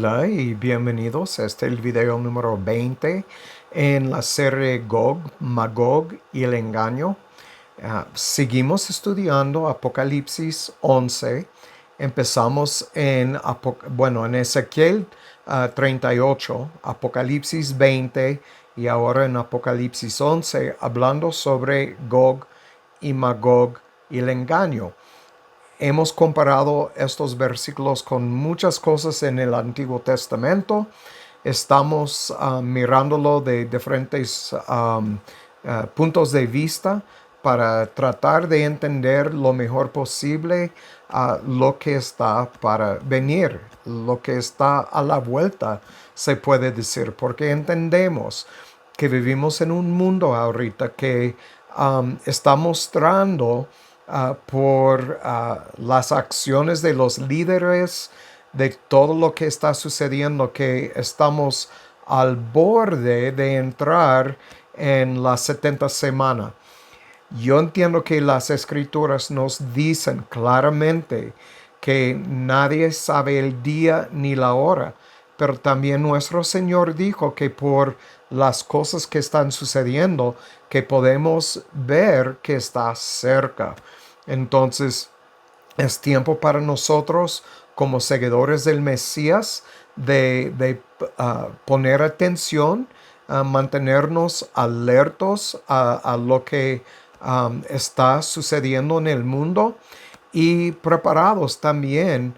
Hola y bienvenidos a el video número 20 en la serie Gog, Magog y el engaño. Seguimos estudiando Apocalipsis 11. Empezamos en Ezequiel 38, Apocalipsis 20 y ahora en Apocalipsis 11 hablando sobre Gog y Magog y el engaño. Hemos comparado estos versículos con muchas cosas en el Antiguo Testamento. Estamos mirándolo de diferentes puntos de vista para tratar de entender lo mejor posible lo que está para venir, lo que está a la vuelta, se puede decir, porque entendemos que vivimos en un mundo ahorita que está mostrando por las acciones de los líderes, de todo lo que está sucediendo, que estamos al borde de entrar en la 70 semana. Yo entiendo que las escrituras nos dicen claramente que nadie sabe el día ni la hora, pero también nuestro Señor dijo que por las cosas que están sucediendo, que podemos ver que está cerca. Entonces, es tiempo para nosotros como seguidores del Mesías de poner atención, mantenernos alertos a lo que está sucediendo en el mundo y preparados también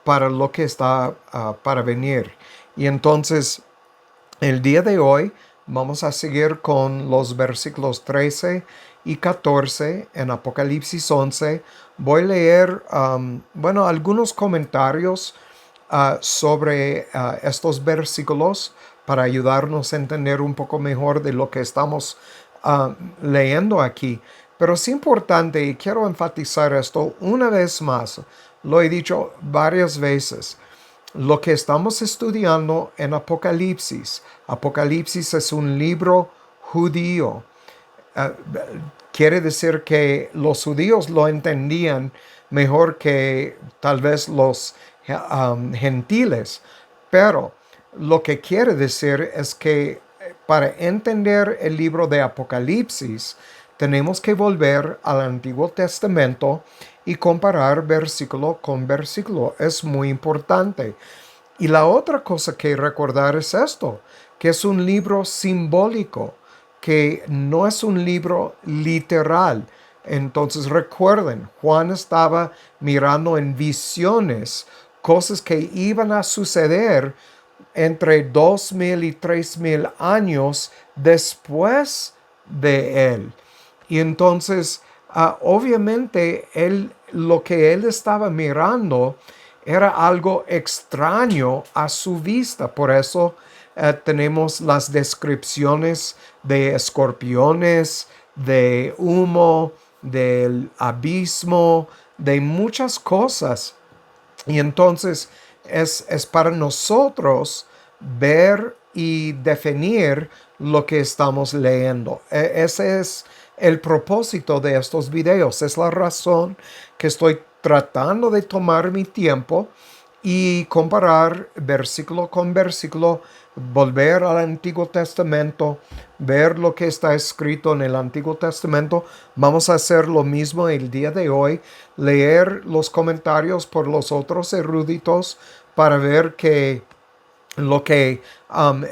para lo que está para venir. Y entonces, el día de hoy vamos a seguir con los versículos 13 y 14 en Apocalipsis 11. Voy a leer, algunos comentarios sobre estos versículos para ayudarnos a entender un poco mejor de lo que estamos leyendo aquí. Pero es importante y quiero enfatizar esto una vez más. Lo he dicho varias veces. Lo que estamos estudiando en Apocalipsis. Apocalipsis es un libro judío. Uh, Quiere decir que los judíos lo entendían mejor que tal vez los gentiles. Pero lo que quiere decir es que para entender el libro de Apocalipsis, tenemos que volver al Antiguo Testamento y comparar versículo con versículo. Es muy importante. Y la otra cosa que recordar es esto, que es un libro simbólico, que no es un libro literal. Entonces recuerden, Juan estaba mirando en visiones cosas que iban a suceder entre 2000 y 3000 años después de él. Y entonces, obviamente, lo que él estaba mirando era algo extraño a su vista. Por eso tenemos las descripciones de escorpiones, de humo, del abismo, de muchas cosas. Y entonces es para nosotros ver y definir lo que estamos leyendo. Ese es el propósito de estos videos. Es la razón que estoy tratando de tomar mi tiempo y comparar versículo con versículo, volver al Antiguo Testamento, ver lo que está escrito en el Antiguo Testamento. Vamos a hacer lo mismo el día de hoy, leer los comentarios por los otros eruditos para ver que lo que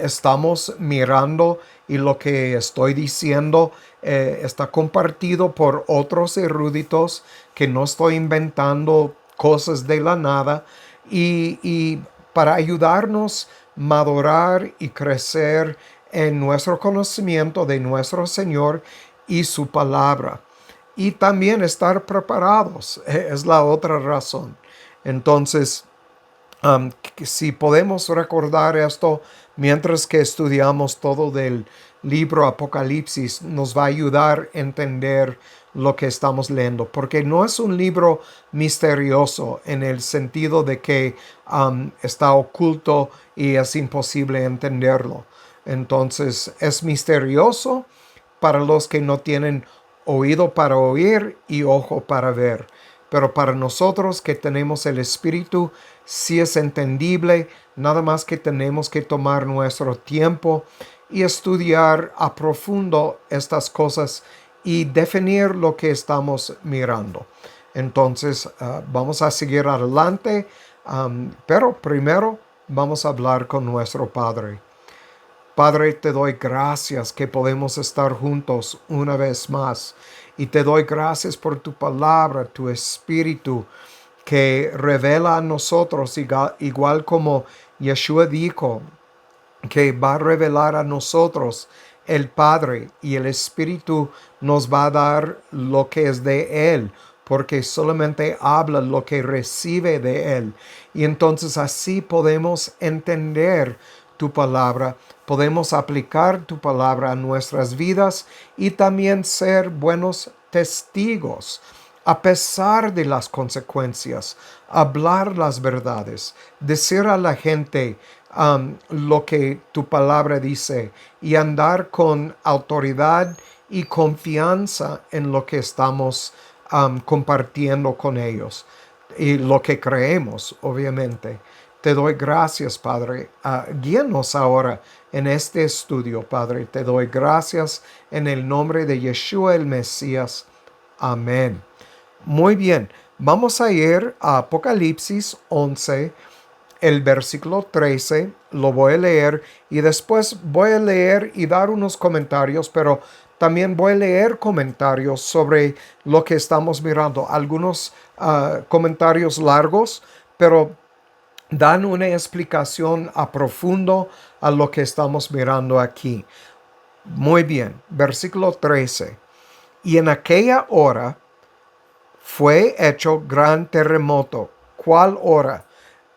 estamos mirando y lo que estoy diciendo está compartido por otros eruditos, que no estoy inventando cosas de la nada, y para ayudarnos a madurar y crecer en nuestro conocimiento de nuestro Señor y su palabra. Y también estar preparados es la otra razón. Entonces, si podemos recordar esto mientras que estudiamos todo del libro Apocalipsis, nos va a ayudar a entender lo que estamos leyendo, porque no es un libro misterioso en el sentido de que está oculto y es imposible entenderlo. Entonces es misterioso para los que no tienen oído para oír y ojo para ver. Pero para nosotros que tenemos el Espíritu sí es entendible, nada más que tenemos que tomar nuestro tiempo y estudiar a profundo estas cosas y definir lo que estamos mirando. Entonces, vamos a seguir adelante, pero primero vamos a hablar con nuestro Padre. Padre, te doy gracias que podemos estar juntos una vez más. Y te doy gracias por tu palabra, tu espíritu, que revela a nosotros, igual como Yeshua dijo, que va a revelar a nosotros el Padre, y el Espíritu nos va a dar lo que es de Él, porque solamente habla lo que recibe de Él. Y entonces así podemos entender tu palabra, podemos aplicar tu palabra a nuestras vidas y también ser buenos testigos a pesar de las consecuencias, hablar las verdades, decir a la gente lo que tu palabra dice y andar con autoridad y confianza en lo que estamos compartiendo con ellos y lo que creemos, obviamente. Te doy gracias, Padre. Guíanos ahora en este estudio, Padre. Te doy gracias en el nombre de Yeshua el Mesías. Amén. Muy bien, vamos a ir a Apocalipsis 11, el versículo 13, lo voy a leer y después voy a leer y dar unos comentarios, pero también voy a leer comentarios sobre lo que estamos mirando. Algunos comentarios largos, pero dan una explicación a profundo a lo que estamos mirando aquí. Muy bien, versículo 13. Y en aquella hora fue hecho gran terremoto. ¿Cuál hora?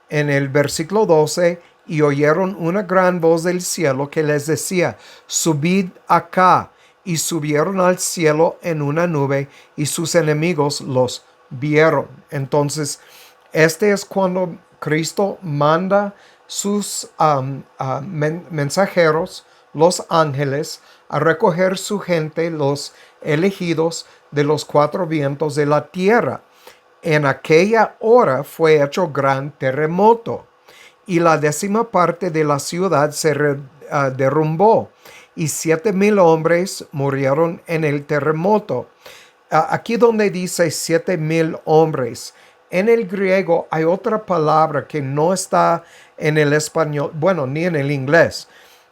En el versículo 12, y oyeron una gran voz del cielo que les decía, subid acá. Y subieron al cielo en una nube, y sus enemigos los vieron. Entonces, este es cuando Cristo manda sus mensajeros, los ángeles, a recoger su gente, los elegidos de los cuatro vientos de la tierra. En aquella hora fue hecho gran terremoto, y la 10ª parte de la ciudad se derrumbó, y 7,000 hombres murieron en el terremoto. Aquí donde dice 7,000 hombres, en el griego hay otra palabra que no está en el español, bueno, ni en el inglés.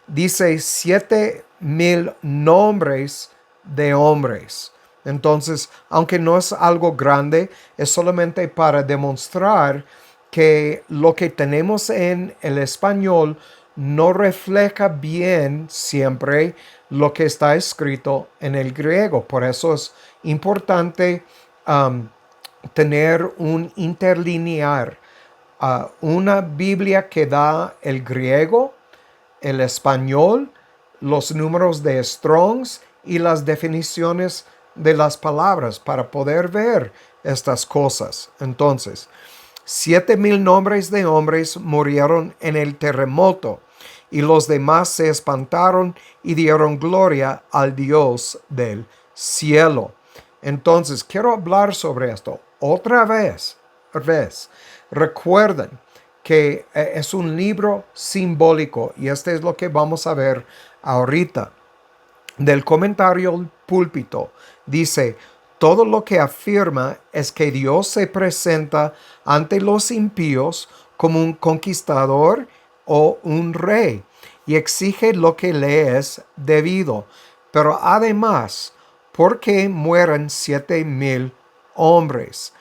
Dice 7,000 nombres de hombres. Entonces, aunque no es algo grande, es solamente para demostrar que lo que tenemos en el español no refleja bien siempre lo que está escrito en el griego. Por eso es importante tener un interlinear, una Biblia que da el griego, el español, los números de Strongs y las definiciones de las palabras para poder ver estas cosas. Entonces, 7,000 nombres de hombres murieron en el terremoto, y los demás se espantaron y dieron gloria al Dios del cielo. Entonces, quiero hablar sobre esto otra vez. Recuerden que es un libro simbólico, y este es lo que vamos a ver ahorita. Del comentario al púlpito dice: todo lo que afirma es que Dios se presenta ante los impíos como un conquistador o un rey, y exige lo que le es debido. Pero además, ¿por qué mueren 7,000 hombres?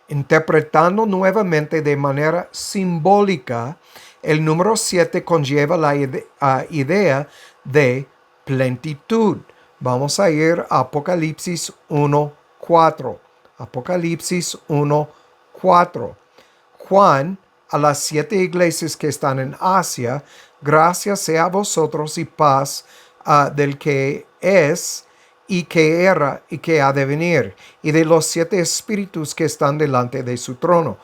Interpretando nuevamente de manera simbólica, el número 7 conlleva la idea de plenitud. Vamos a ir a Apocalipsis 1:4. Apocalipsis 1:4. Juan, a las 7 iglesias que están en Asia, gracias sea a vosotros y paz del que es, y que era, y que ha de venir, y de los 7 espíritus que están delante de su trono.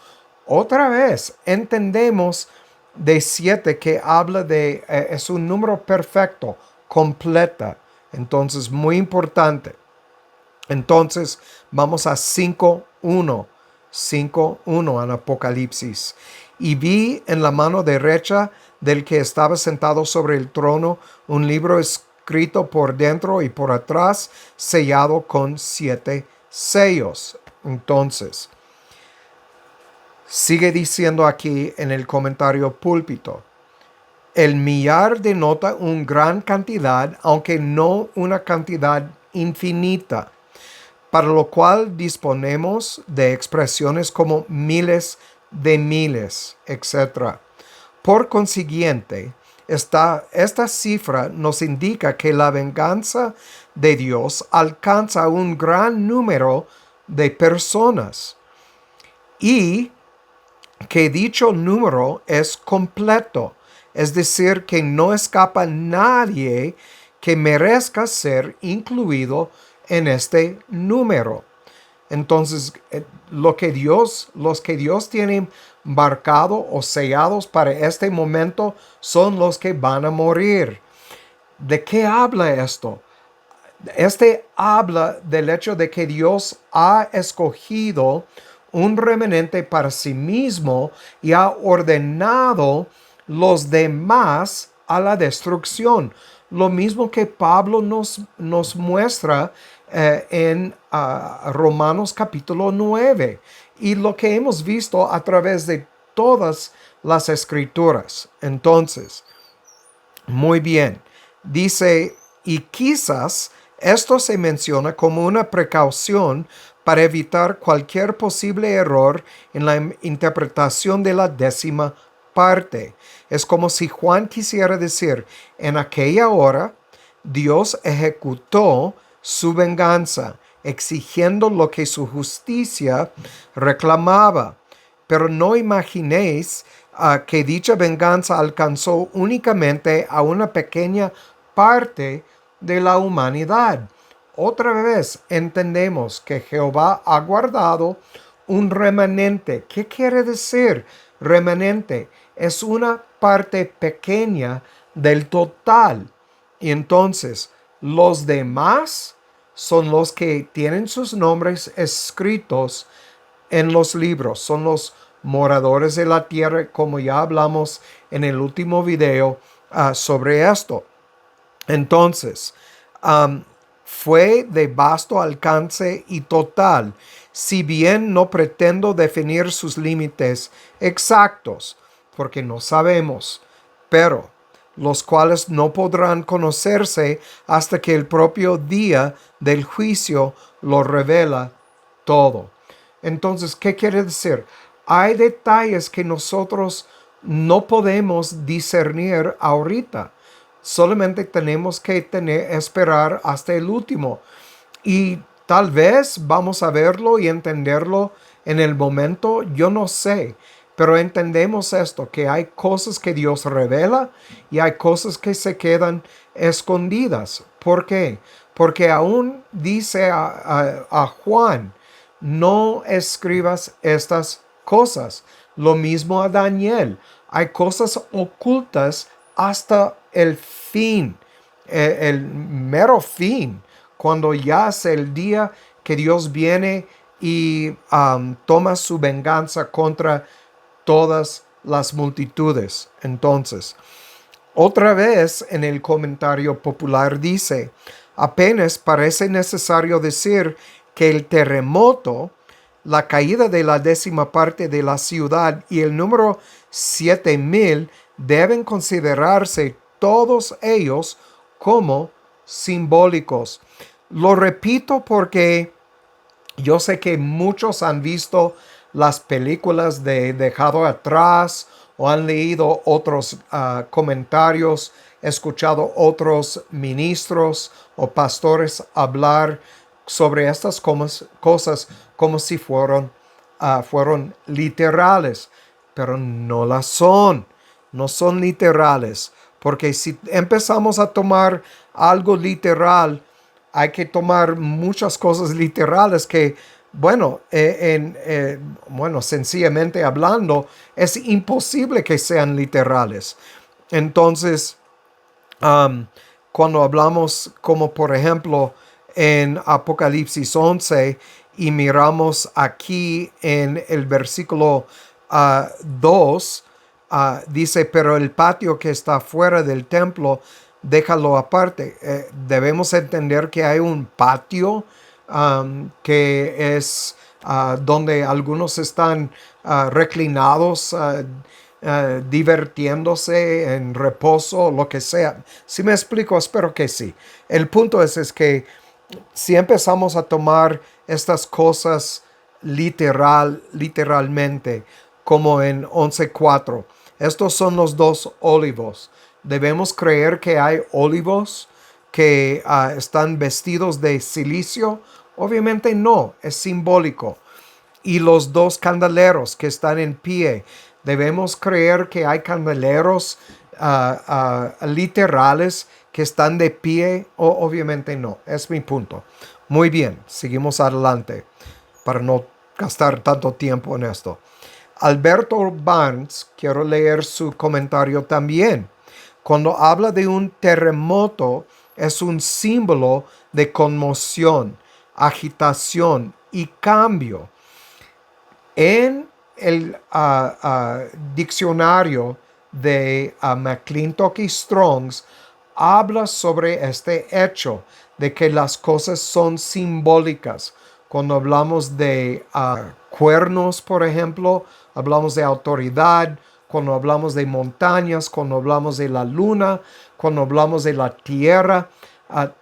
Otra vez, entendemos de 7 que habla de, es un número perfecto, completa. Entonces, muy importante. Entonces, vamos a 5:1 en Apocalipsis. y vi en la mano derecha del que estaba sentado sobre el trono un libro escrito por dentro y por atrás, sellado con 7 sellos. Entonces, sigue diciendo aquí en el comentario Púlpito, el millar denota una gran cantidad, aunque no una cantidad infinita, para lo cual disponemos de expresiones como miles de miles, etc. Por consiguiente, esta cifra nos indica que la venganza de Dios alcanza un gran número de personas y que dicho número es completo, es decir, que no escapa nadie que merezca ser incluido en este número. Entonces, los que Dios tiene marcado o sellados para este momento son los que van a morir. ¿De qué habla esto? Este habla del hecho de que Dios ha escogido un remanente para sí mismo y ha ordenado los demás a la destrucción. Lo mismo que Pablo nos muestra en Romanos capítulo 9 y lo que hemos visto a través de todas las escrituras. Entonces, muy bien, dice, y quizás esto se menciona como una precaución para evitar cualquier posible error en la interpretación de la 10ª parte. Es como si Juan quisiera decir, en aquella hora, Dios ejecutó su venganza, exigiendo lo que su justicia reclamaba. Pero no imaginéis que dicha venganza alcanzó únicamente a una pequeña parte de la humanidad. Otra vez entendemos que Jehová ha guardado un remanente. ¿Qué quiere decir remanente? Es una parte pequeña del total. Y entonces, los demás son los que tienen sus nombres escritos en los libros. Son los moradores de la tierra, como ya hablamos en el último video sobre esto. Entonces, fue de vasto alcance y total, si bien no pretendo definir sus límites exactos, porque no sabemos, pero los cuales no podrán conocerse hasta que el propio día del juicio lo revela todo. Entonces, ¿qué quiere decir? Hay detalles que nosotros no podemos discernir ahorita. Solamente tenemos que esperar hasta el último. Y tal vez vamos a verlo y entenderlo en el momento, yo no sé. Pero entendemos esto, que hay cosas que Dios revela y hay cosas que se quedan escondidas. ¿Por qué? Porque aún dice a Juan, no escribas estas cosas. Lo mismo a Daniel. Hay cosas ocultas hasta el fin, el mero fin, cuando ya es el día que Dios viene y toma su venganza contra todas las multitudes. Entonces, otra vez en el comentario popular dice, apenas parece necesario decir que el terremoto, la caída de la 10ª parte de la ciudad y el número 7,000 deben considerarse todos ellos como simbólicos. Lo repito porque yo sé que muchos han visto las películas de Dejado Atrás o han leído otros comentarios, escuchado otros ministros o pastores hablar sobre estas cosas como si fueron literales, pero no las son. No son literales, porque si empezamos a tomar algo literal, hay que tomar muchas cosas literales que, bueno, sencillamente hablando, es imposible que sean literales. Entonces, cuando hablamos como por ejemplo en Apocalipsis 11 y miramos aquí en el versículo 2, dice, pero el patio que está fuera del templo, déjalo aparte. Debemos entender que hay un patio que es donde algunos están reclinados, divirtiéndose en reposo, lo que sea. Si me explico, espero que sí. El punto es que si empezamos a tomar estas cosas literalmente, como en 11:4, estos son los dos olivos. ¿Debemos creer que hay olivos que están vestidos de silicio? Obviamente no, es simbólico. Y los dos candeleros que están en pie, ¿debemos creer que hay candeleros literales que están de pie? Obviamente no, es mi punto. Muy bien, seguimos adelante para no gastar tanto tiempo en esto. Alberto Barnes, quiero leer su comentario también. Cuando habla de un terremoto, es un símbolo de conmoción, agitación y cambio. En el diccionario de McClintock y Strongs habla sobre este hecho de que las cosas son simbólicas. Cuando hablamos de cuernos, por ejemplo, hablamos de autoridad. Cuando hablamos de montañas, cuando hablamos de la luna, cuando hablamos de la tierra,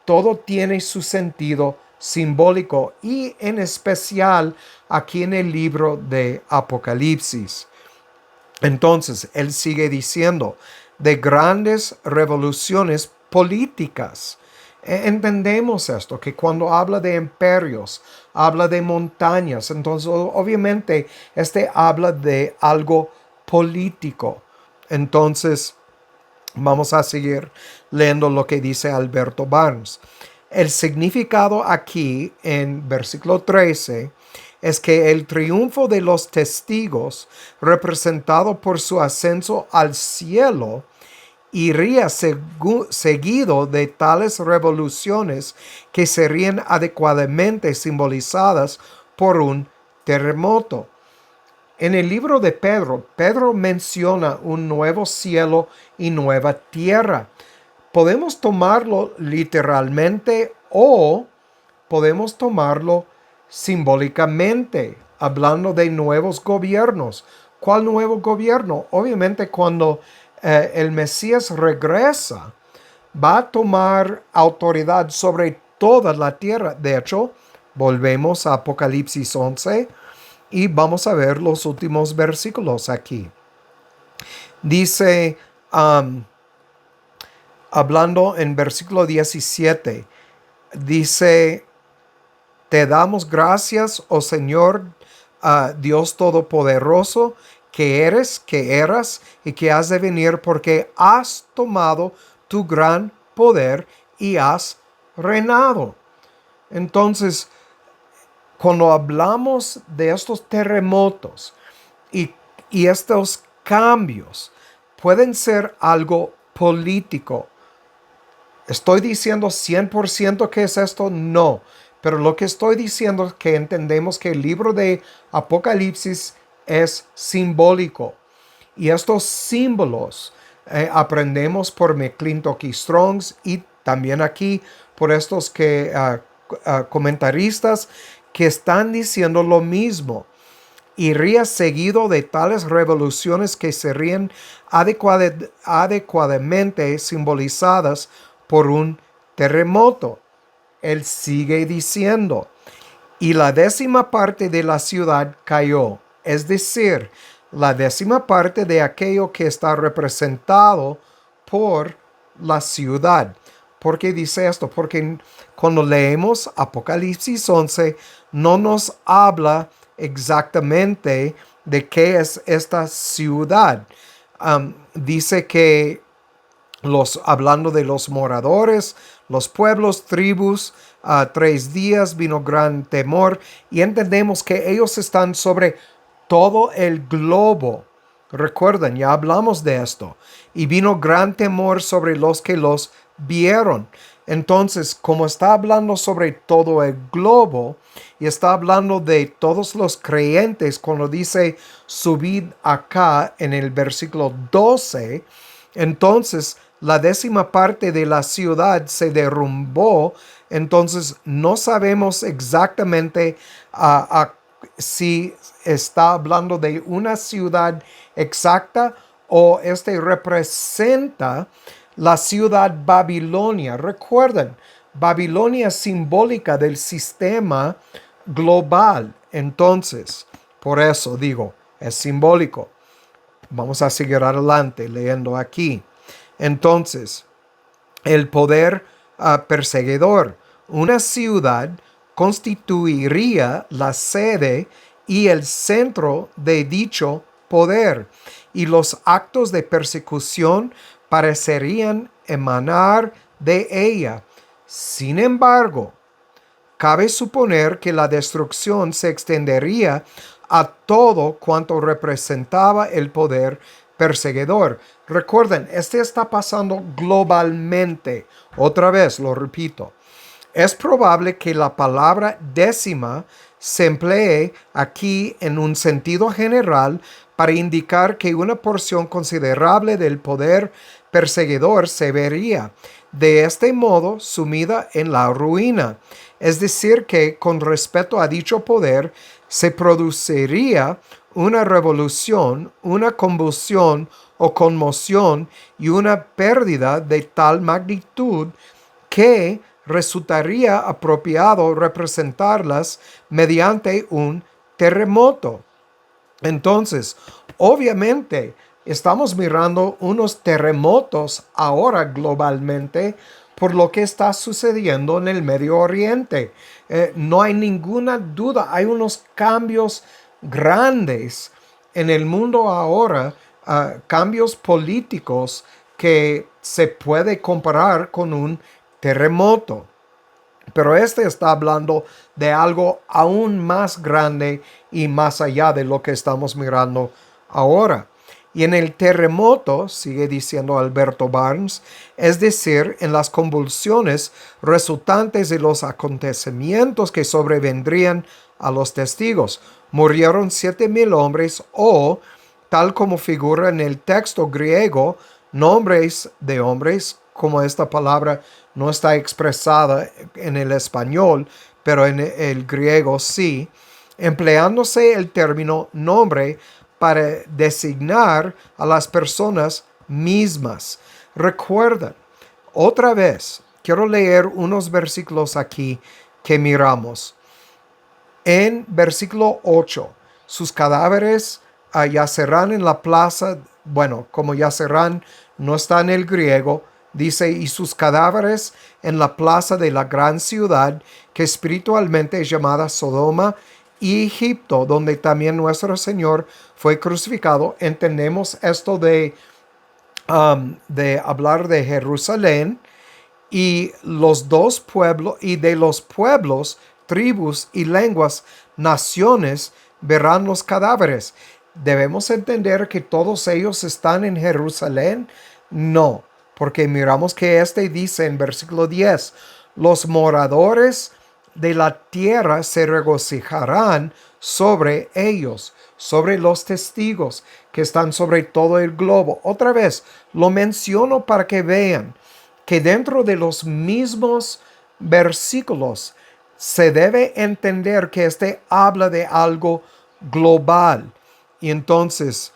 todo tiene su sentido simbólico, y en especial aquí en el libro de Apocalipsis. Entonces, él sigue diciendo, de grandes revoluciones políticas. Entendemos esto, que cuando habla de imperios, habla de montañas. Entonces, obviamente, habla de algo político. Entonces, vamos a seguir leyendo lo que dice Alberto Barnes. El significado aquí en versículo 13 es que el triunfo de los testigos, representado por su ascenso al cielo, iría seguido de tales revoluciones que serían adecuadamente simbolizadas por un terremoto. En el libro de Pedro, Pedro menciona un nuevo cielo y nueva tierra. Podemos tomarlo literalmente o podemos tomarlo simbólicamente, hablando de nuevos gobiernos. ¿Cuál nuevo gobierno? Obviamente cuando el Mesías regresa, va a tomar autoridad sobre toda la tierra. De hecho, volvemos a Apocalipsis 11 y vamos a ver los últimos versículos aquí. Dice, hablando en versículo 17, dice, te damos gracias, oh Señor, Dios Todopoderoso, que eres, que eras y que has de venir, porque has tomado tu gran poder y has reinado. Entonces, cuando hablamos de estos terremotos y estos cambios, pueden ser algo político. ¿Estoy diciendo 100% que es esto? No. Pero lo que estoy diciendo es que entendemos que el libro de Apocalipsis es simbólico. Y estos símbolos aprendemos por McClintock y Strongs, y también aquí por estos comentaristas que están diciendo lo mismo. Iría seguido de tales revoluciones que serían adecuadamente simbolizadas por un terremoto. Él sigue diciendo, y la 10ª parte de la ciudad cayó, es decir, la 10ª parte de aquello que está representado por la ciudad. ¿Por qué dice esto? Porque cuando leemos Apocalipsis 11, no nos habla exactamente de qué es esta ciudad. Dice que hablando de los moradores, los pueblos, tribus, 3 días vino gran temor, y entendemos que ellos están sobre todo el globo. Recuerden, ya hablamos de esto. Y vino gran temor sobre los que los vieron. Entonces, como está hablando sobre todo el globo y está hablando de todos los creyentes, cuando dice subid acá en el versículo 12, entonces la décima parte de la ciudad se derrumbó. Entonces no sabemos exactamente si está hablando de una ciudad exacta o este representa la ciudad Babilonia. Recuerden, Babilonia es simbólica del sistema global. Entonces, por eso digo, es simbólico. Vamos a seguir adelante leyendo aquí. Entonces, el poder perseguidor. Una ciudad constituiría la sede y el centro de dicho poder, y los actos de persecución parecerían emanar de ella. Sin embargo, cabe suponer que la destrucción se extendería a todo cuanto representaba el poder perseguidor. Recuerden, este está pasando globalmente. Otra vez, lo repito. Es probable que la palabra décima se emplee aquí en un sentido general para indicar que una porción considerable del poder perseguidor se vería de este modo sumida en la ruina. Es decir, que con respecto a dicho poder se produciría una revolución, una convulsión o conmoción y una pérdida de tal magnitud que resultaría apropiado representarlas mediante un terremoto. Entonces, obviamente, estamos mirando unos terremotos ahora globalmente por lo que está sucediendo en el Medio Oriente. No hay ninguna duda, hay unos cambios grandes en el mundo ahora, cambios políticos que se puede comparar con un terremoto. Pero este está hablando de algo aún más grande y más allá de lo que estamos mirando ahora. Y en el terremoto, sigue diciendo Alberto Barnes, es decir, en las convulsiones resultantes de los acontecimientos que sobrevendrían a los testigos, murieron 7,000 hombres o, tal como figura en el texto griego, nombres de hombres, como esta palabra no está expresada en el español, pero en el griego sí, empleándose el término nombre para designar a las personas mismas. Recuerden, otra vez, quiero leer unos versículos aquí que miramos. En versículo 8, sus cadáveres yacerán en la plaza. Bueno, como yacerán no está en el griego, dice, y sus cadáveres en la plaza de la gran ciudad, que espiritualmente es llamada Sodoma y Egipto, donde también nuestro Señor fue crucificado. Entendemos esto de hablar de Jerusalén y los dos pueblos, y de los pueblos, tribus y lenguas, naciones, verán los cadáveres. ¿Debemos entender que todos ellos están en Jerusalén? No, porque miramos que este dice en versículo 10, los moradores de la tierra se regocijarán sobre ellos, sobre los testigos que están sobre todo el globo. Otra vez, lo menciono para que vean que dentro de los mismos versículos se debe entender que este habla de algo global. Y entonces,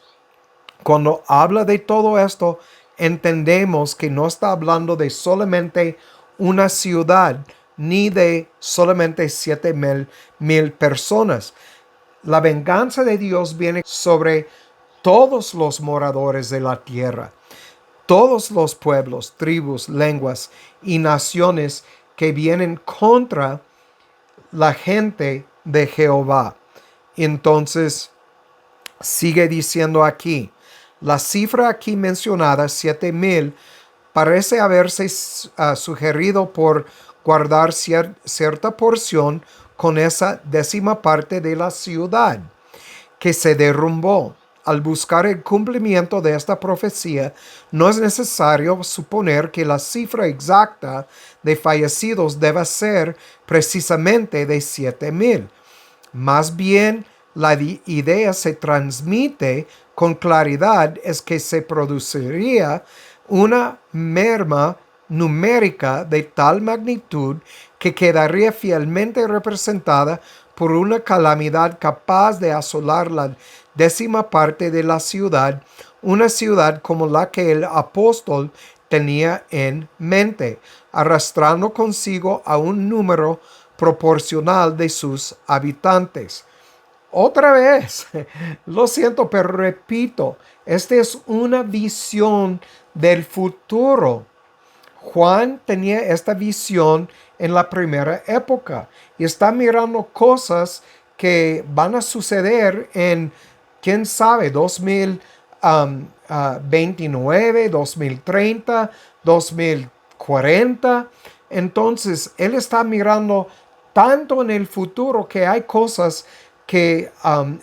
cuando habla de todo esto, entendemos que no está hablando de solamente una ciudad, ni de solamente 7,000 personas. La venganza de Dios viene sobre todos los moradores de la tierra, todos los pueblos, tribus, lenguas y naciones que vienen contra la gente de Jehová. Entonces, sigue diciendo aquí, la cifra aquí mencionada, 7,000, parece haberse sugerido por guardar cierta porción con esa décima parte de la ciudad que se derrumbó. Al buscar el cumplimiento de esta profecía, no es necesario suponer que la cifra exacta de fallecidos deba ser precisamente de 7,000. Más bien, la idea se transmite con claridad es que se produciría una merma numérica de tal magnitud que quedaría fielmente representada por una calamidad capaz de asolar la 10ª parte de la ciudad, una ciudad como la que el apóstol tenía en mente, arrastrando consigo a un número proporcional de sus habitantes. Otra vez, lo siento, pero repito, esta es una visión del futuro. Juan tenía esta visión en la primera época y está mirando cosas que van a suceder en, quién sabe, 2029, 2030, 2040. Entonces, él está mirando tanto en el futuro que hay cosas que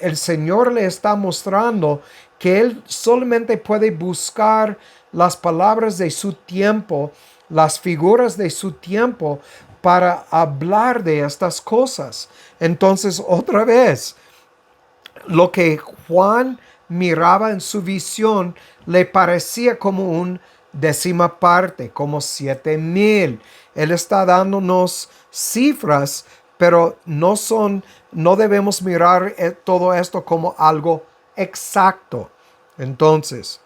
el Señor le está mostrando que él solamente puede buscar las palabras de su tiempo, las figuras de su tiempo para hablar de estas cosas. Entonces, otra vez, lo que Juan miraba en su visión le parecía como un 10ª parte, como 7,000. Él está dándonos cifras, pero no debemos mirar todo esto como algo exacto. Entonces,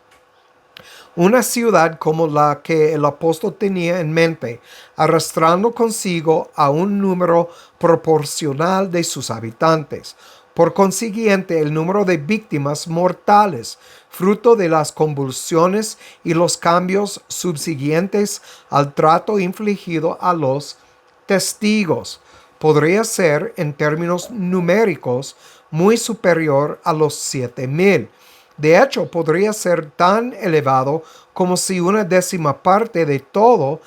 una ciudad como la que el apóstol tenía en mente, arrastrando consigo a un número proporcional de sus habitantes. Por consiguiente, el número de víctimas mortales, fruto de las convulsiones y los cambios subsiguientes al trato infligido a los testigos, podría ser, en términos numéricos, muy superior a los 7,000. De hecho, podría ser tan elevado como si una 10ª parte de todo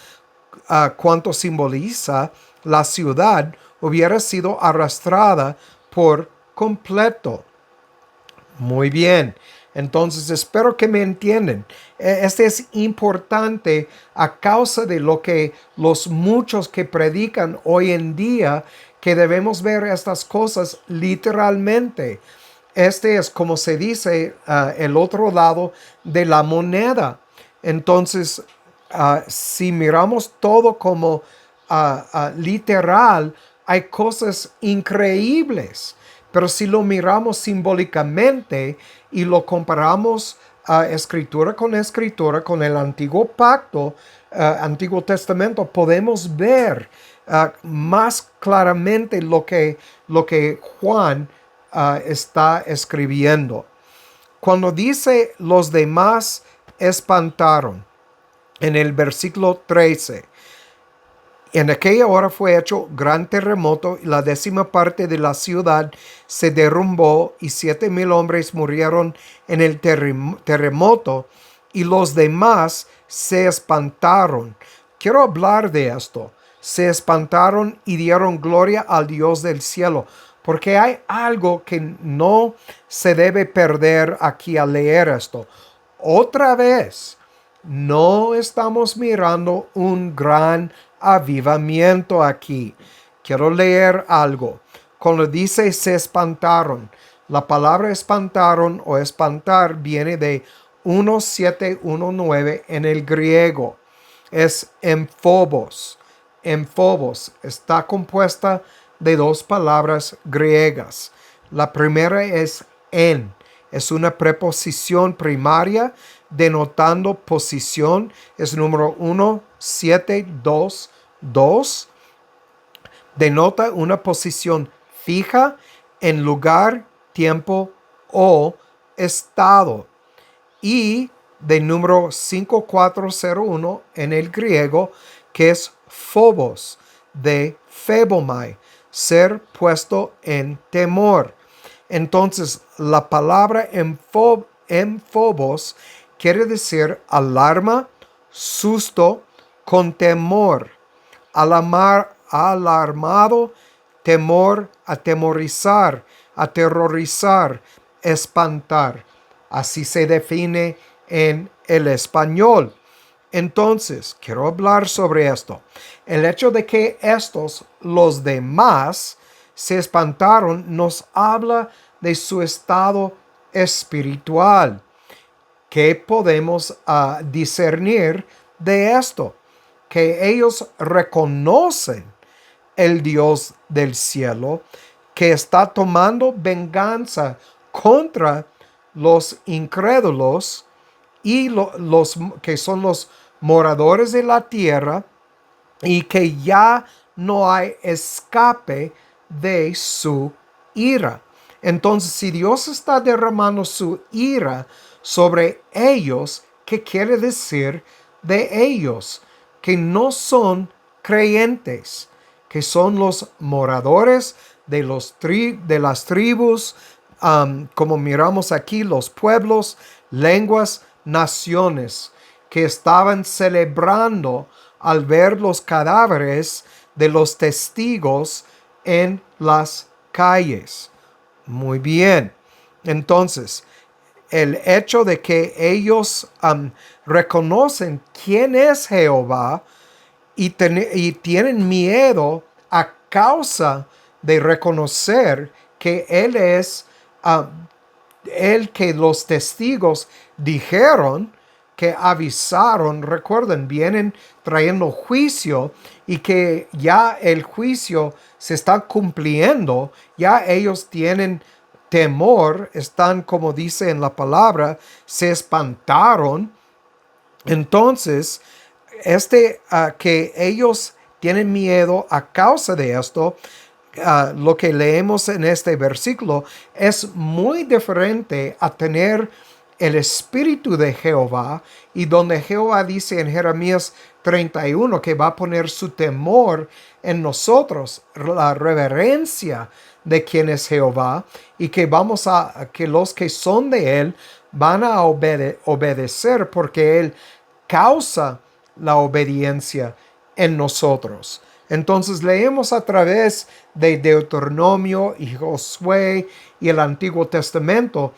cuanto simboliza la ciudad hubiera sido arrastrada por completo. Muy bien. Entonces, espero que me entiendan. Este es importante a causa de lo que los muchos que predican hoy en día, que debemos ver estas cosas literalmente. Este es, como se dice, el otro lado de la moneda. Entonces, si miramos todo como literal, hay cosas increíbles. Pero si lo miramos simbólicamente y lo comparamos escritura con el antiguo pacto, Antiguo Testamento, podemos ver más claramente lo que Juan está escribiendo. Cuando dice los demás espantaron, en el versículo 13, en aquella hora fue hecho gran terremoto y la 10ª parte de la ciudad se derrumbó y 7,000 hombres murieron en el terremoto y los demás se espantaron. Quiero hablar de esto. Se espantaron y dieron gloria al Dios del cielo, porque hay algo que no se debe perder aquí al leer esto. Otra vez, no estamos mirando un gran avivamiento aquí. Quiero leer algo. Cuando dice se espantaron, la palabra espantaron o espantar viene de 1719 en el griego. Es emphobos. Emphobos está compuesta de dos palabras griegas. La primera es en. Es una preposición primaria denotando posición. Es número 1722. Denota una posición fija en lugar, tiempo o estado. Y de número 5401 en el griego, que es phobos, de phebomai, ser puesto en temor. Entonces, la palabra phobos quiere decir alarma, susto, con temor. Alarmado, temor, atemorizar, aterrorizar, espantar. Así se define en el español. Entonces, quiero hablar sobre esto. El hecho de que estos, los demás, se espantaron, nos habla de su estado espiritual. ¿Qué podemos discernir de esto? Que ellos reconocen el Dios del cielo, que está tomando venganza contra los incrédulos y los que son los moradores de la tierra, y que ya no hay escape de su ira. Entonces, si Dios está derramando su ira sobre ellos, ¿qué quiere decir de ellos? Que no son creyentes, que son los moradores de las tribus, como miramos aquí, los pueblos, lenguas, naciones, que estaban celebrando al ver los cadáveres de los testigos en las calles. Muy bien. Entonces, el hecho de que ellos reconocen quién es Jehová y tienen miedo a causa de reconocer que Él es el que los testigos dijeron, que avisaron, recuerden, vienen trayendo juicio, y que ya el juicio se está cumpliendo, ya ellos tienen temor, están, como dice en la palabra, se espantaron. Entonces, que ellos tienen miedo a causa de esto, lo que leemos en este versículo es muy diferente a tener el espíritu de Jehová, y donde Jehová dice en Jeremías 31 que va a poner su temor en nosotros, la reverencia de quién es Jehová, y que que los que son de él van a obedecer, porque él causa la obediencia en nosotros. Entonces leemos a través de Deuteronomio y Josué y el Antiguo Testamento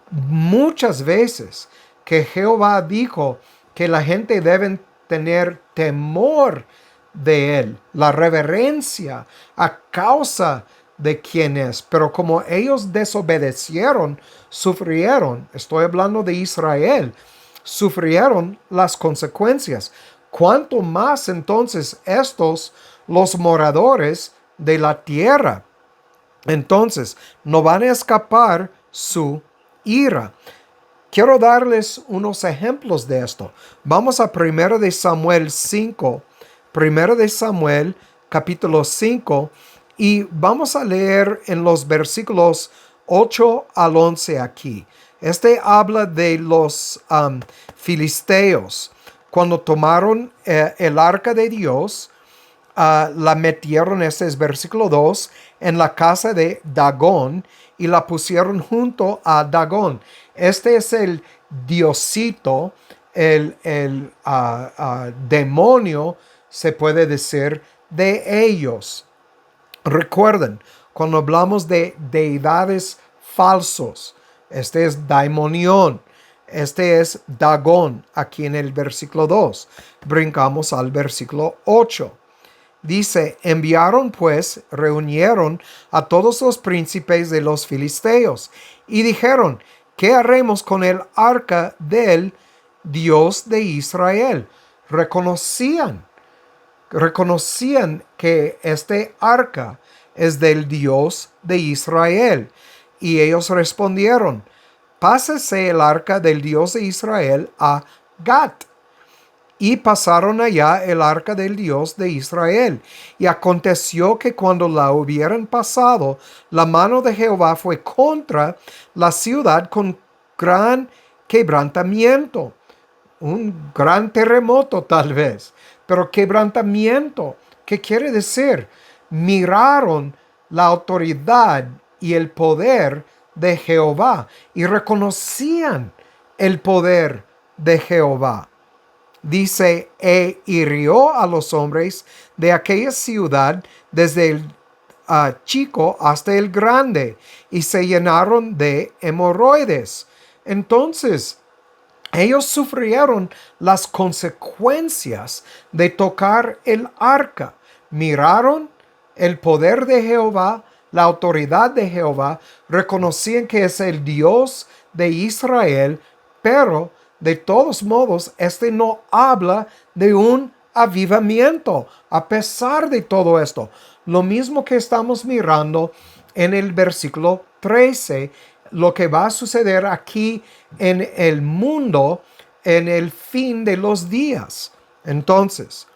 muchas veces que Jehová dijo que la gente debe tener temor de él, la reverencia a causa de quién es. Pero como ellos desobedecieron, sufrieron, estoy hablando de Israel, sufrieron las consecuencias. ¿Cuánto más entonces estos, los moradores de la tierra? Entonces, no van a escapar su ira. Quiero darles unos ejemplos de esto. Vamos a 1 de Samuel 5, 1 de Samuel capítulo 5, y vamos a leer en los versículos 8 al 11 aquí. Este habla de los filisteos. Cuando tomaron el arca de Dios, la metieron, este es versículo 2, en la casa de Dagón, y la pusieron junto a Dagón. Este es el diosito, el demonio, se puede decir, de ellos. Recuerden, cuando hablamos de deidades falsos, este es daimonión, este es Dagón, aquí en el versículo 2. Brincamos al versículo 8. Dice, enviaron pues, reunieron a todos los príncipes de los filisteos y dijeron, ¿qué haremos con el arca del Dios de Israel? Reconocían que este arca es del Dios de Israel. Y ellos respondieron, pásese el arca del Dios de Israel a Gat. Y pasaron allá el arca del Dios de Israel. Y aconteció que cuando la hubieran pasado, la mano de Jehová fue contra la ciudad con gran quebrantamiento. Un gran terremoto tal vez, pero quebrantamiento. ¿Qué quiere decir? Miraron la autoridad y el poder de Jehová y reconocían el poder de Jehová. Dice, hirió a los hombres de aquella ciudad desde el chico hasta el grande, y se llenaron de hemorroides. Entonces, ellos sufrieron las consecuencias de tocar el arca. Miraron el poder de Jehová, la autoridad de Jehová, reconocían que es el Dios de Israel, pero de todos modos, este no habla de un avivamiento, a pesar de todo esto. Lo mismo que estamos mirando en el versículo 13, lo que va a suceder aquí en el mundo en el fin de los días. Entonces,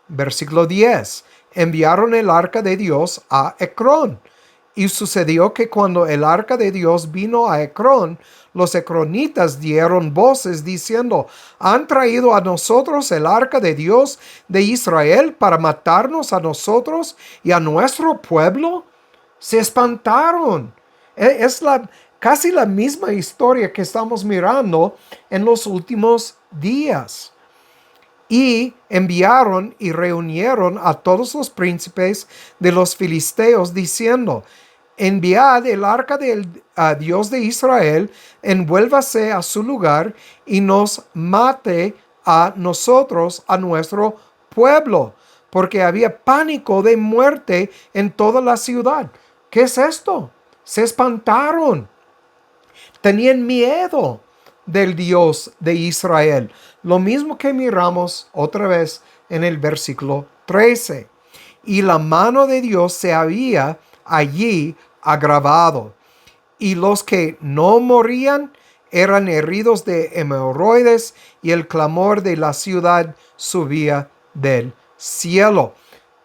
versículo 10, enviaron el arca de Dios a Ecrón. Y sucedió que cuando el arca de Dios vino a Ecrón, los ecronitas dieron voces diciendo: ¿han traído a nosotros el arca de Dios de Israel para matarnos a nosotros y a nuestro pueblo? Se espantaron. Es casi la misma historia que estamos mirando en los últimos días. Y enviaron y reunieron a todos los príncipes de los filisteos diciendo: enviad el arca del Dios de Israel, envuélvase a su lugar y nos mate a nosotros, a nuestro pueblo, porque había pánico de muerte en toda la ciudad. ¿Qué es esto? Se espantaron. Tenían miedo del Dios de Israel. Lo mismo que miramos otra vez en el versículo 13. Y la mano de Dios se había allí agravado. Y los que no morían eran heridos de hemorroides, y el clamor de la ciudad subía del cielo.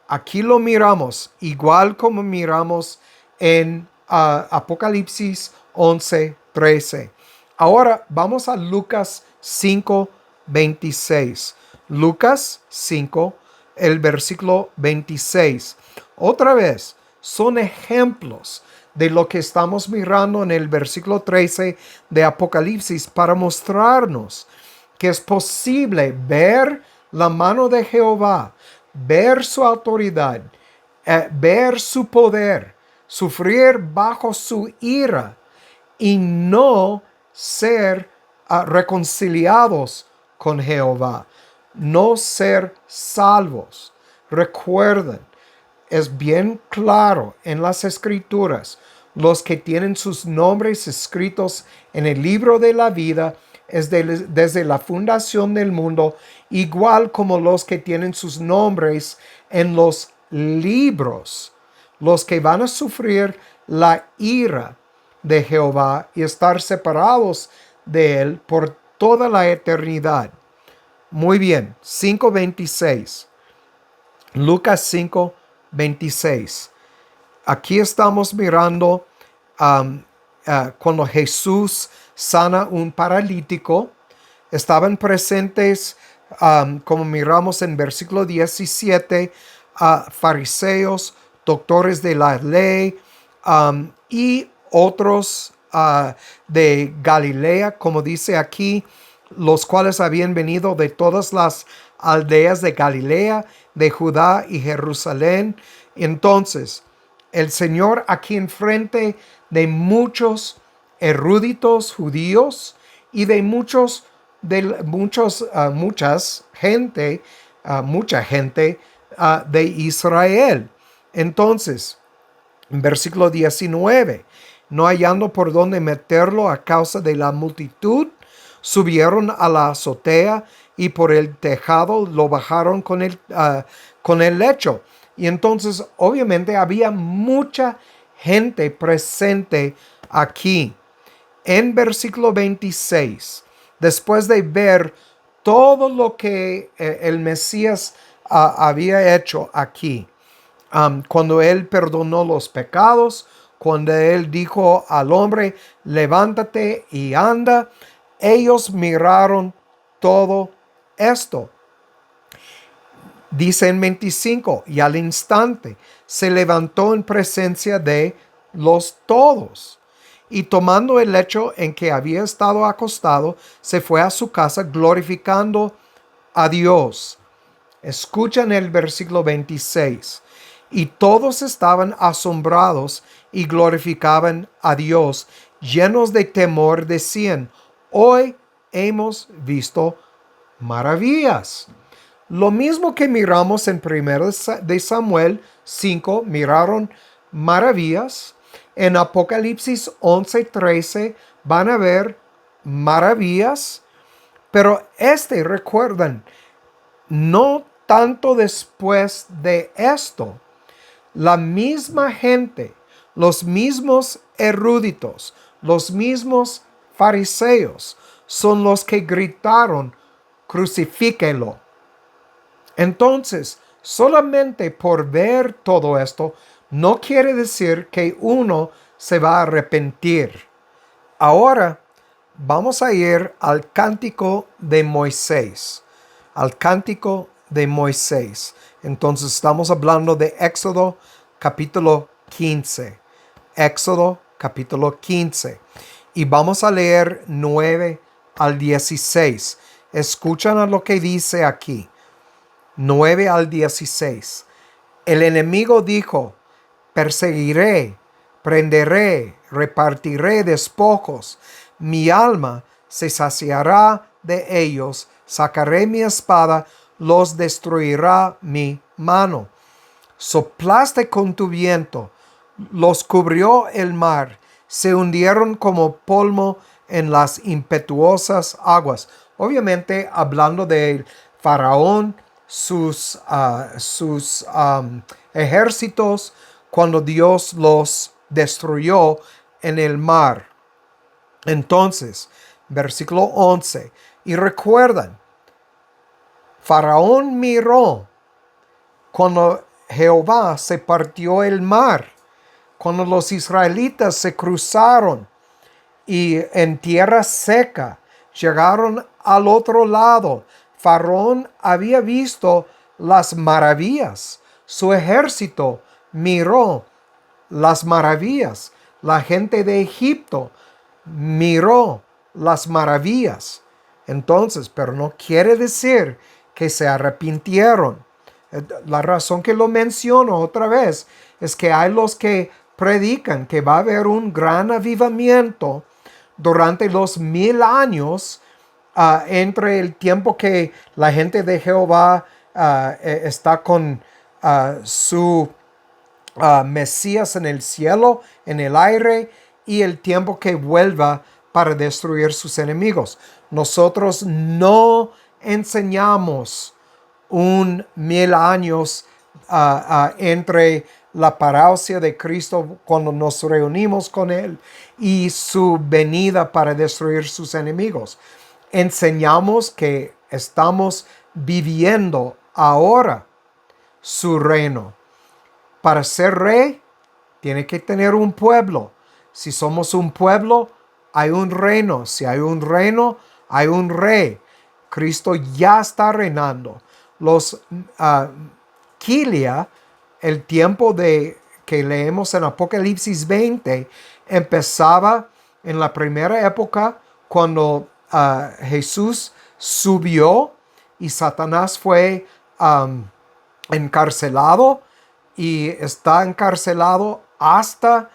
Aquí lo miramos, igual como miramos en Apocalipsis 11:13. Ahora vamos a Lucas 5:26. Lucas 5, el versículo 26. Otra vez, son ejemplos de lo que estamos mirando en el versículo 13 de Apocalipsis para mostrarnos que es posible ver la mano de Jehová, ver su autoridad, ver su poder, sufrir bajo su ira y no ser reconciliados con Jehová, no ser salvos. Recuerden, es bien claro en las Escrituras, los que tienen sus nombres escritos en el libro de la vida desde la fundación del mundo, igual como los que tienen sus nombres en los libros, los que van a sufrir la ira de Jehová y estar separados de él por toda la eternidad. Muy bien, 5:26. Lucas 5:26. Aquí estamos mirando cuando Jesús sana un paralítico. Estaban presentes, como miramos en versículo 17, fariseos, doctores de la ley, y otros de Galilea, como dice aquí, los cuales habían venido de todas las aldeas de Galilea, de Judá y Jerusalén. Entonces, el Señor aquí enfrente de muchos eruditos judíos y de mucha gente de Israel. Entonces, en versículo 19, no hallando por dónde meterlo a causa de la multitud, subieron a la azotea y por el tejado lo bajaron con el lecho. Y entonces obviamente había mucha gente presente aquí. En versículo 26, después de ver todo lo que el Mesías había hecho aquí, cuando él perdonó los pecados, cuando él dijo al hombre: levántate y anda, ellos miraron todo esto. Dice en 25, y al instante se levantó en presencia de los todos, y tomando el lecho en que había estado acostado, se fue a su casa glorificando a Dios. Escuchan el versículo 26. Y todos estaban asombrados y glorificaban a Dios, llenos de temor, decían: Hoy hemos visto maravillas. Lo mismo que miramos en 1 de Samuel 5, miraron maravillas. En Apocalipsis 11:13 van a ver maravillas. Pero recuerdan, no tanto después de esto, la misma gente, los mismos eruditos, los mismos fariseos, son los que gritaron, crucifíquelo. Entonces, solamente por ver todo esto, no quiere decir que uno se va a arrepentir. Ahora, vamos a ir al cántico de Moisés. Al cántico de Moisés. Entonces, estamos hablando de Éxodo capítulo 15. Éxodo capítulo 15. Y vamos a leer 9 al 16. Escuchan a lo que dice aquí. 9 al 16. El enemigo dijo, perseguiré, prenderé, repartiré despojos. Mi alma se saciará de ellos. Sacaré mi espada, los destruirá mi mano. Soplaste con tu viento, los cubrió el mar, se hundieron como polvo en las impetuosas aguas. Obviamente hablando de Faraón, sus ejércitos, cuando Dios los destruyó en el mar. Entonces, versículo 11, y recuerdan, Faraón miró cuando Jehová se partió el mar, cuando los israelitas se cruzaron y en tierra seca llegaron al otro lado. Faraón había visto las maravillas. Su ejército miró las maravillas. La gente de Egipto miró las maravillas. Entonces, pero no quiere decir que se arrepintieron. La razón que lo menciono otra vez es que hay los que predican que va a haber un gran avivamiento durante los 1000 años, entre el tiempo que la gente de Jehová está con su Mesías en el cielo, en el aire, y el tiempo que vuelva para destruir sus enemigos. Nosotros no enseñamos 1000 años entre la parousia de Cristo cuando nos reunimos con Él y su venida para destruir sus enemigos. Enseñamos que estamos viviendo ahora su reino. Para ser rey, tiene que tener un pueblo. Si somos un pueblo, hay un reino. Si hay un reino, hay un rey. Cristo ya está reinando. Los Kilia, el tiempo que leemos en Apocalipsis 20, empezaba en la primera época cuando Jesús subió y Satanás fue encarcelado, y está encarcelado hasta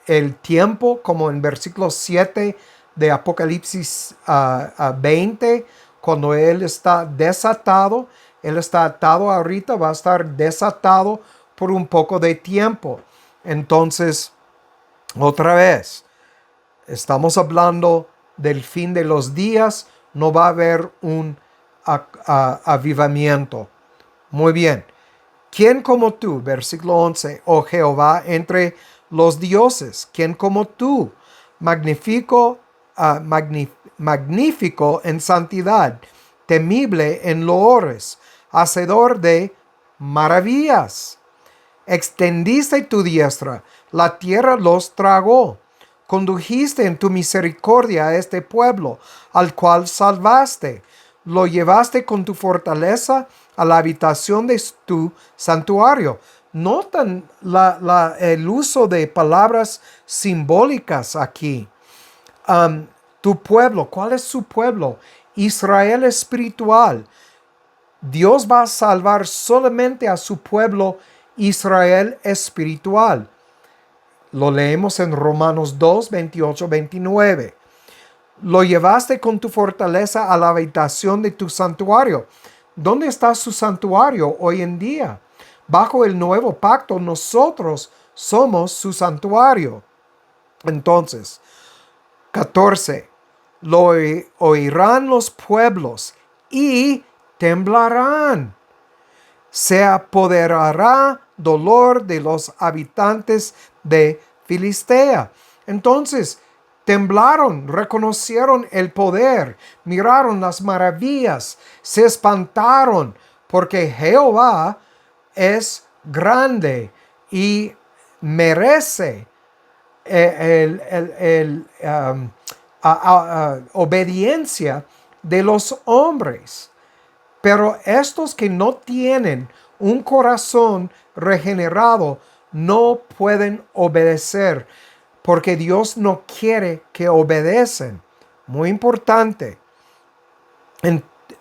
el tiempo, como en versículo 7 de Apocalipsis 20, cuando Él está desatado. Él está atado ahorita, va a estar desatado por un poco de tiempo. Entonces, otra vez, estamos hablando del fin de los días. No va a haber un avivamiento. Muy bien. ¿Quién como tú? Versículo 11. Oh Jehová, entre los dioses, ¿quién como tú? Magnífico en santidad, temible en loores, hacedor de maravillas. Extendiste tu diestra, la tierra los tragó. Condujiste en tu misericordia a este pueblo, al cual salvaste. Lo llevaste con tu fortaleza a la habitación de tu santuario. Notan el uso de palabras simbólicas aquí. Tu pueblo, ¿cuál es su pueblo? Israel espiritual. Dios va a salvar solamente a su pueblo Israel espiritual. Lo leemos en Romanos 2, 28, 29. Lo llevaste con tu fortaleza a la habitación de tu santuario. ¿Dónde está su santuario hoy en día? Bajo el nuevo pacto, nosotros somos su santuario. Entonces, 14. Lo oirán los pueblos y temblarán. Se apoderará dolor de los habitantes de Filistea. Entonces, temblaron, reconocieron el poder, miraron las maravillas, se espantaron, porque Jehová es grande y merece obediencia de los hombres. Pero estos que no tienen un corazón regenerado no pueden obedecer, porque Dios no quiere que obedecen. Muy importante.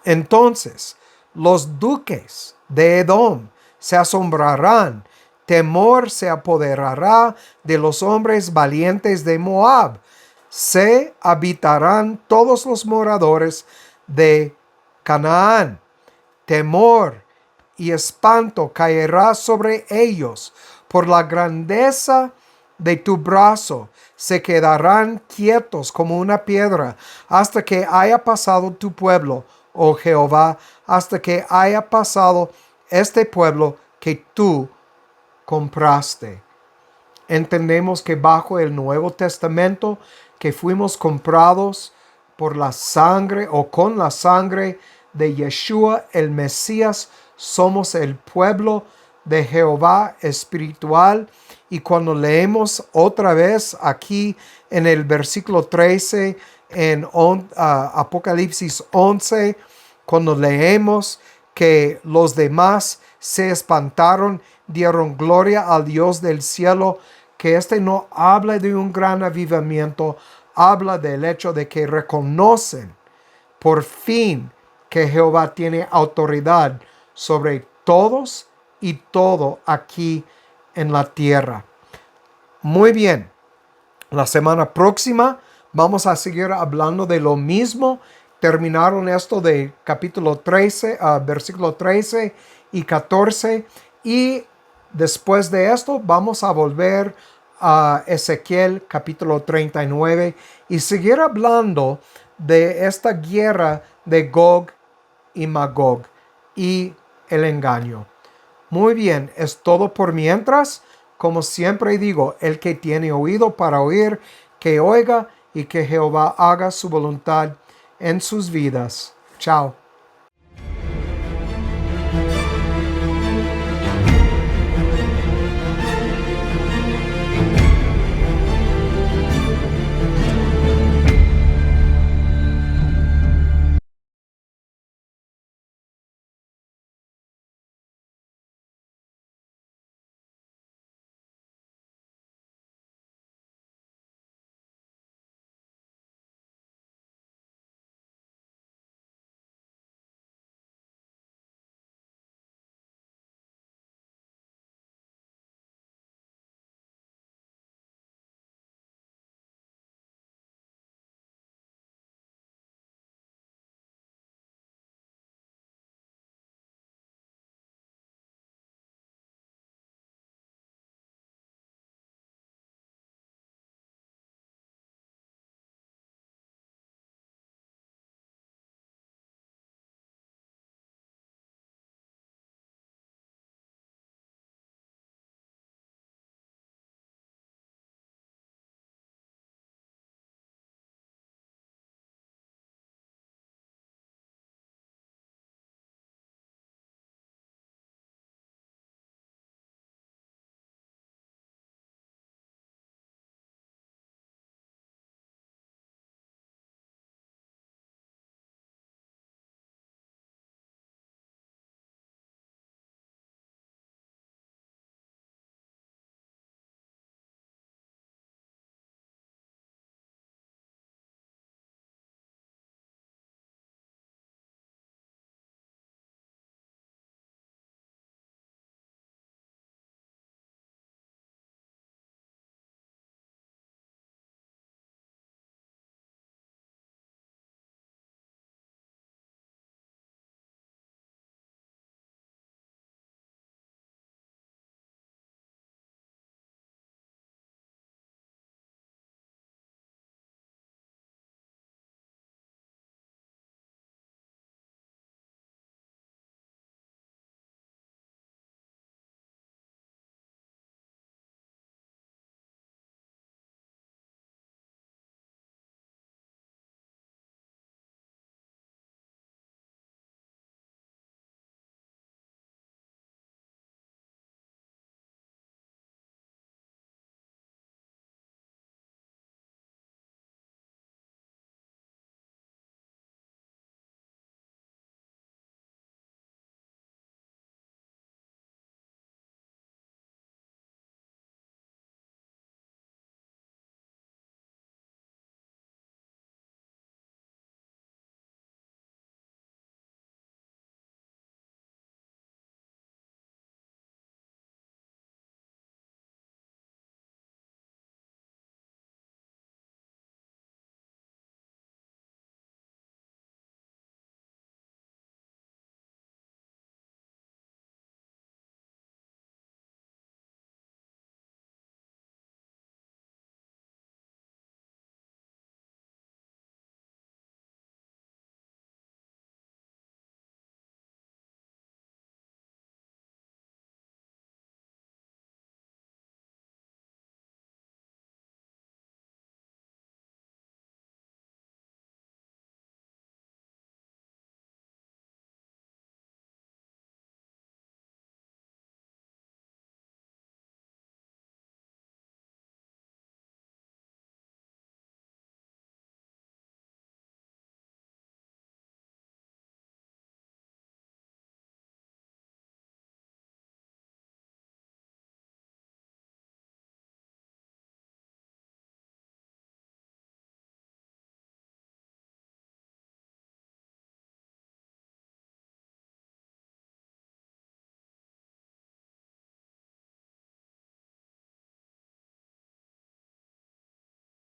Entonces, los duques de Edom se asombrarán, temor se apoderará de los hombres valientes de Moab, se habitarán todos los moradores de Canaán. Temor y espanto caerá sobre ellos por la grandeza de tu brazo. Se quedarán quietos como una piedra hasta que haya pasado tu pueblo, oh Jehová, hasta que haya pasado este pueblo que tú compraste. Entendemos que bajo el Nuevo Testamento que fuimos comprados por la sangre o con la sangre de Yeshua el Mesías, somos el pueblo de Jehová espiritual. Y cuando leemos otra vez aquí en el versículo 13 en Apocalipsis 11, cuando leemos que los demás se espantaron, dieron gloria al Dios del cielo, que este no habla de un gran avivamiento, habla del hecho de que reconocen por fin que Jehová tiene autoridad sobre todos y todo aquí en la tierra. Muy bien, la semana próxima vamos a seguir hablando de lo mismo. Terminaron esto de capítulo 13, versículo 13 y 14. Y después de esto vamos a volver a Ezequiel capítulo 39 y seguir hablando de esta guerra de Gog y Magog y el engaño. Muy bien, es todo por mientras. Como siempre digo, el que tiene oído para oír, que oiga, y que Jehová haga su voluntad en sus vidas. Chao.